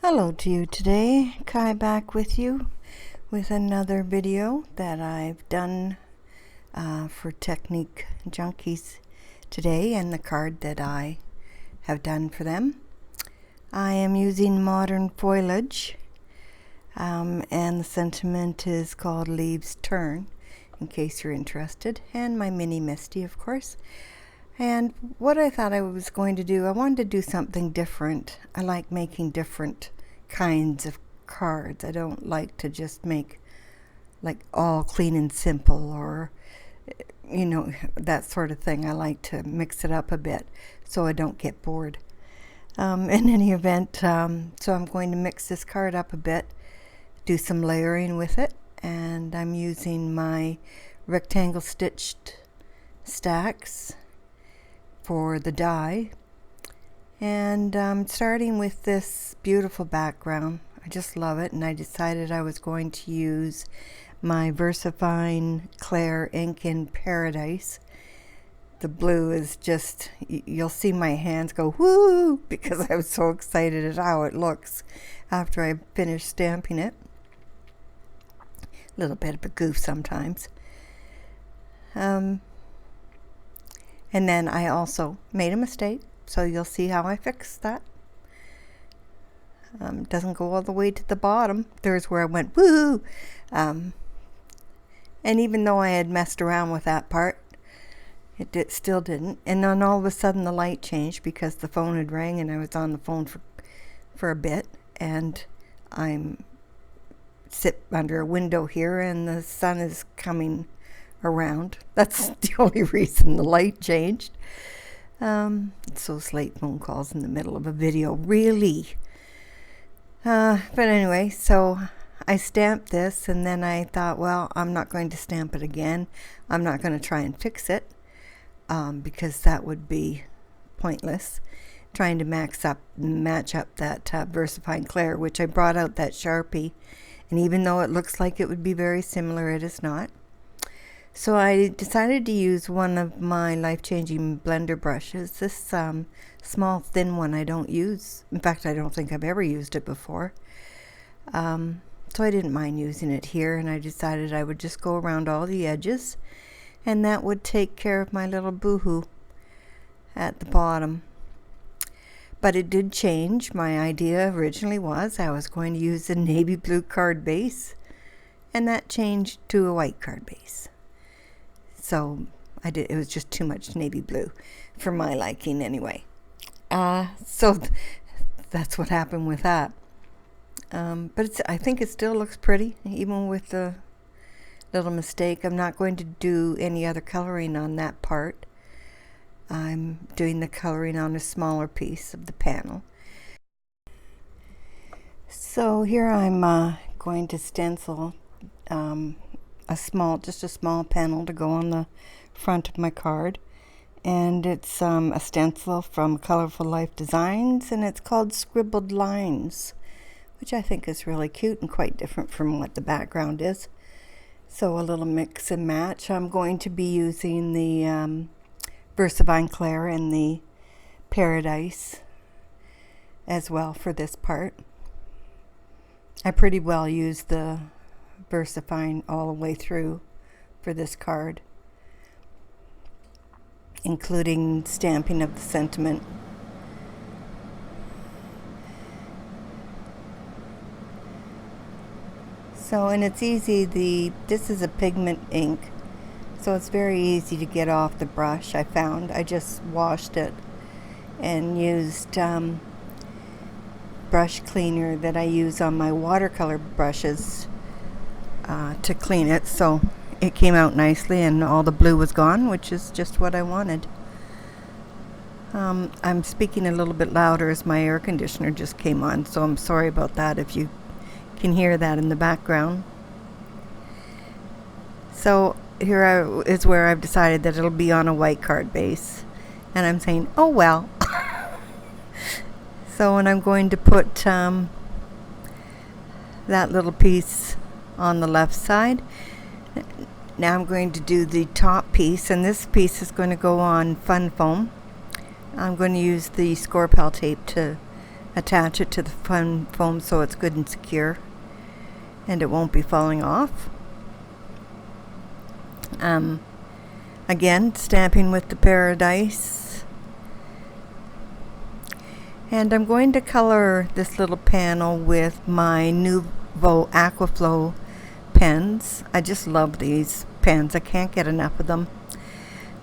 Hello to you today. Kai back with you with another video that I've done for Technique Junkies today, and the card that I have done for them. I am using Modern Foliage, and the sentiment is called Leaves Turn, in case you're interested, and my mini Misty, of course. And what I thought I was going to do, I wanted to do something different. I like making different kinds of cards. I don't like to just make like all clean and simple, or that sort of thing. I like to mix it up a bit so I don't get bored. In any event, so I'm going to mix this card up a bit, do some layering with it, and I'm using my rectangle stitched stacks for the die, and starting with this beautiful background. I just love it, and I decided I was going to use my VersaFine Clair ink in Paradise. The blue is just, you'll see my hands go whoo because I was so excited at how it looks after I finished stamping it. A little bit of a goof sometimes. And then I also made a mistake, so you'll see how I fixed that. Doesn't go all the way to the bottom. There's where I went woo. And even though I had messed around with that part, it still didn't. And then all of a sudden the light changed because the phone had rang, and I was on the phone for a bit, and I'm sit under a window here, and the sun is coming around. That's the only reason the light changed. It's those late phone calls in the middle of a video, really. But anyway, so I stamped this, and then I thought, well, I'm not going to stamp it again. I'm not going to try and fix it, because that would be pointless, trying to match up that VersaFine Clair, which I brought out that Sharpie, and even though it looks like it would be very similar, it is not. So I decided to use one of my life-changing blender brushes. This small thin one I don't use. In fact, I don't think I've ever used it before. So I didn't mind using it here, and I decided I would just go around all the edges, and that would take care of my little boohoo at the bottom. But it did change. My idea originally was I was going to use a navy blue card base, and that changed to a white card base. So it was just too much navy blue for my liking anyway. So that's what happened with that. But I think it still looks pretty, even with the little mistake. I'm not going to do any other coloring on that part. I'm doing the coloring on a smaller piece of the panel. So here I'm going to stencil just a small panel to go on the front of my card, and it's a stencil from Colorful Life Designs, and it's called Scribbled Lines, which I think is really cute and quite different from what the background is. So a little mix and match. I'm going to be using the VersaFine Clair and the Paradise as well for this part. I pretty well used the VersaFine all the way through for this card, including stamping of the sentiment. So, and it's easy, this is a pigment ink, so it's very easy to get off the brush. I found I just washed it and used brush cleaner that I use on my watercolor brushes to clean it, so it came out nicely and all the blue was gone, which is just what I wanted. I'm speaking a little bit louder as my air conditioner just came on, so I'm sorry about that if you can hear that in the background. So here is where I've decided that it'll be on a white card base, and I'm saying, oh well. So, and I'm going to put that little piece on the left side. Now I'm going to do the top piece, and this piece is going to go on fun foam. I'm going to use the Score Pal tape to attach it to the foam so it's good and secure and it won't be falling off. Again, stamping with the Paradise. And I'm going to color this little panel with my Nouveau Aquaflow pens. I just love these pens. I can't get enough of them.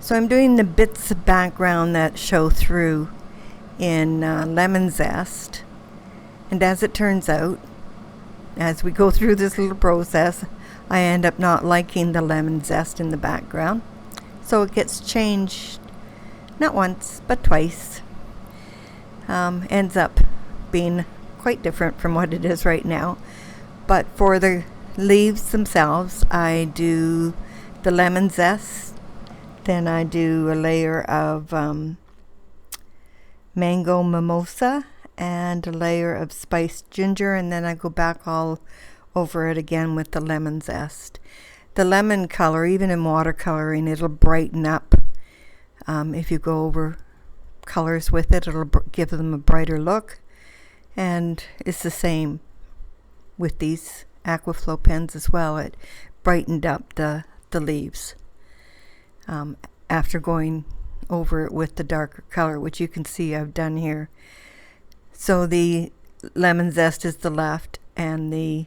So I'm doing the bits of background that show through in lemon zest. And as it turns out, as we go through this little process, I end up not liking the lemon zest in the background. So it gets changed not once, but twice. Ends up being quite different from what it is right now. But for the leaves themselves, I do the lemon zest, then I do a layer of mango mimosa and a layer of spiced ginger, and then I go back all over it again with the lemon zest. The lemon color, even in watercoloring, it'll brighten up. If you go over colors with it, it'll give them a brighter look. And it's the same with these Aquaflow pens as well. It brightened up the leaves after going over it with the darker color, which you can see I've done here. So the lemon zest is the left, and the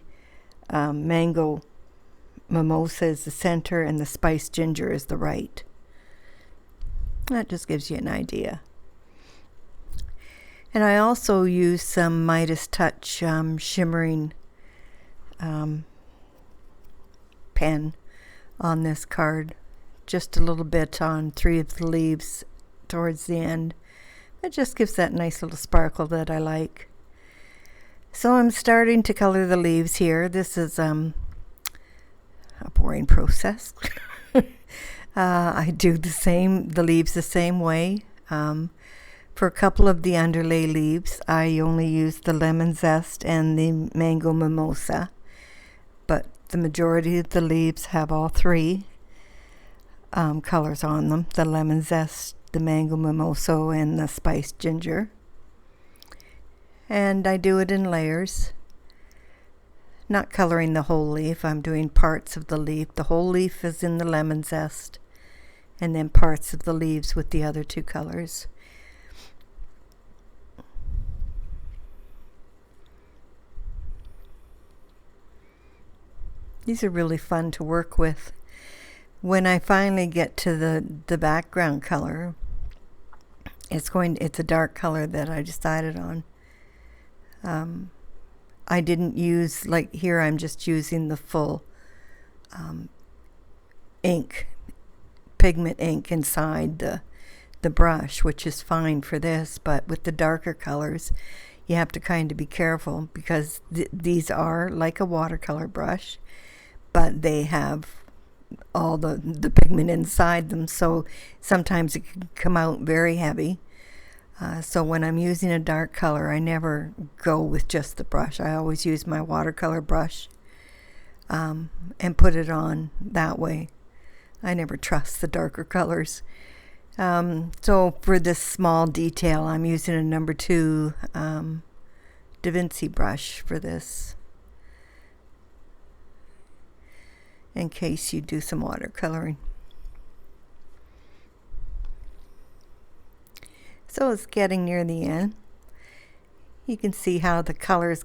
mango mimosa is the center, and the spiced ginger is the right. That just gives you an idea. And I also use some Midas Touch shimmering pen on this card, just a little bit on 3 of the leaves towards the end. It just gives that nice little sparkle that I like. So I'm starting to color the leaves here. This is a boring process. I do the leaves the same way. For a couple of the underlay leaves, I only use the lemon zest and the mango mimosa, but the majority of the leaves have all 3 colors on them: the lemon zest, the mango mimosa, and the spiced ginger. And I do it in layers, not coloring the whole leaf. I'm doing parts of the leaf. The whole leaf is in the lemon zest, and then parts of the leaves with the other 2 colors. These are really fun to work with. When I finally get to the background color, it's a dark color that I decided on. I didn't use, like here I'm just using the full pigment ink inside the brush, which is fine for this, but with the darker colors you have to kind of be careful, because these are like a watercolor brush, but they have all the pigment inside them, so sometimes it can come out very heavy. So when I'm using a dark color, I never go with just the brush. I always use my watercolor brush and put it on that way. I never trust the darker colors. So for this small detail, I'm using a number 2 Da Vinci brush for this, in case you do some watercoloring. So it's getting near the end. You can see how the colors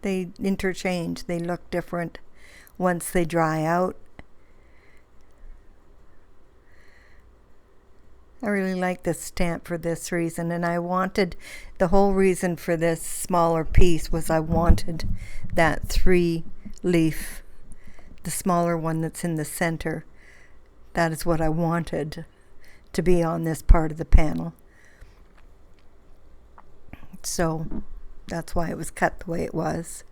they interchange. They look different once they dry out. I really like this stamp for this reason, and the whole reason for this smaller piece was I wanted that 3 leaf, the smaller one that's in the center. That is what I wanted to be on this part of the panel. So that's why it was cut the way it was.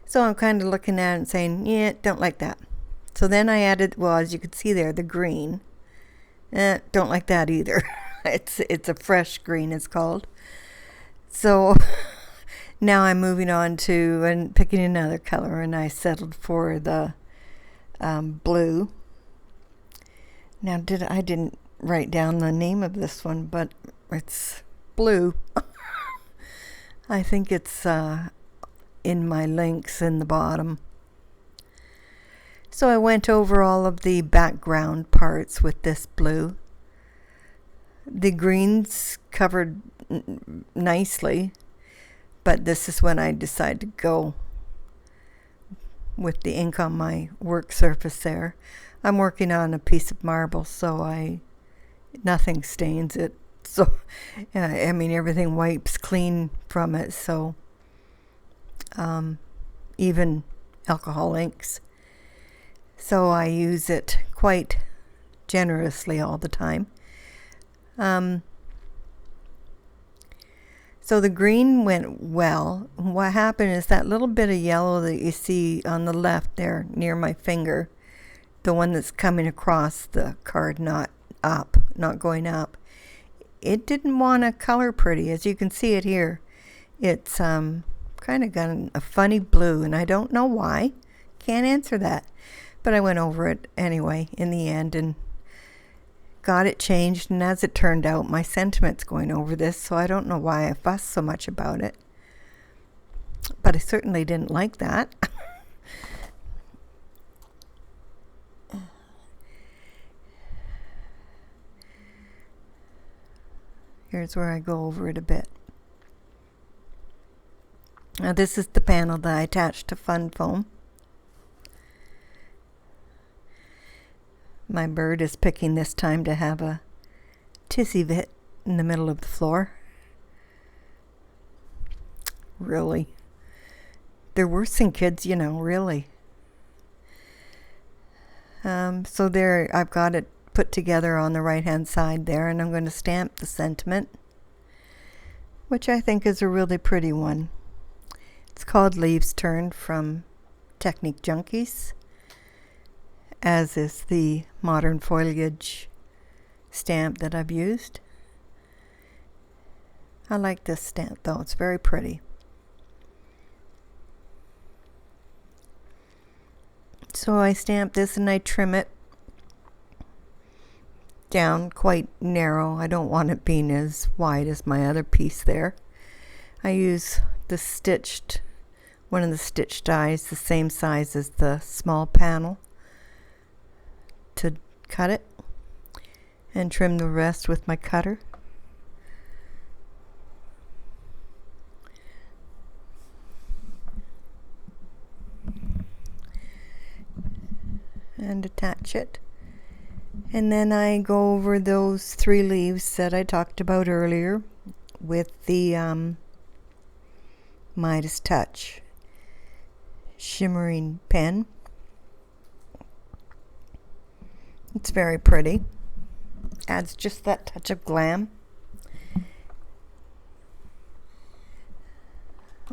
So I'm kind of looking at it and saying, yeah, don't like that. So then I added, well, as you can see there, the green. Don't like that either. It's a fresh green, it's called. So now I'm moving on to and picking another color, and I settled for the blue. Now I didn't write down the name of this one, but it's blue. I think it's in my links in the bottom. So I went over all of the background parts with this blue. The greens covered nicely, but this is when I decided to go with the ink on my work surface there. I'm working on a piece of marble, so nothing stains it. So, I mean, everything wipes clean from it, so even alcohol inks. So I use it quite generously all the time. So the green went well. What happened is that little bit of yellow that you see on the left there near my finger, the one that's coming across the card, not going up, it didn't want to color pretty. As you can see it here, it's kind of got a funny blue, and I don't know why. Can't answer that. But I went over it anyway in the end and got it changed, and as it turned out, my sentiment's going over this, so I don't know why I fussed so much about it. But I certainly didn't like that. Here's where I go over it a bit. Now this is the panel that I attached to Fun Foam. My bird is picking this time to have a tissy fit in the middle of the floor. Really. They're worse than kids, you know, really. So there, I've got it put together on the right hand side there, and I'm going to stamp the sentiment, which I think is a really pretty one. It's called Leaves Turn from Technique Junkies, as is the Modern Foliage stamp that I've used. I like this stamp though, it's very pretty. So I stamp this and I trim it down quite narrow. I don't want it being as wide as my other piece there. I use one of the stitched dies, the same size as the small panel, to cut it, and trim the rest with my cutter. And attach it. And then I go over those 3 leaves that I talked about earlier with the Midas Touch shimmering pen. It's very pretty. Adds just that touch of glam.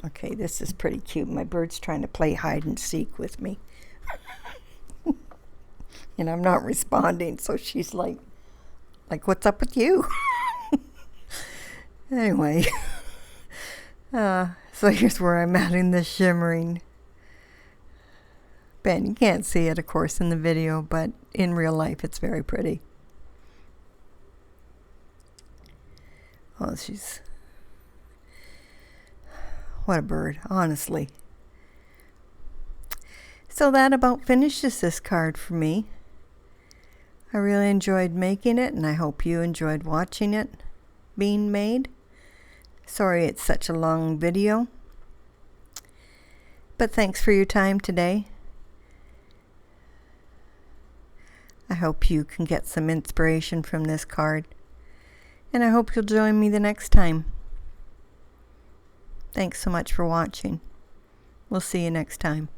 Okay, this is pretty cute. My bird's trying to play hide and seek with me. And I'm not responding, so she's like, what's up with you? Anyway. So here's where I'm adding the shimmering pen. You can't see it, of course, in the video, but in real life, it's very pretty. Oh, what a bird, honestly. So that about finishes this card for me. I really enjoyed making it, and I hope you enjoyed watching it being made. Sorry it's such a long video, but thanks for your time today. I hope you can get some inspiration from this card, and I hope you'll join me the next time. Thanks so much for watching. We'll see you next time.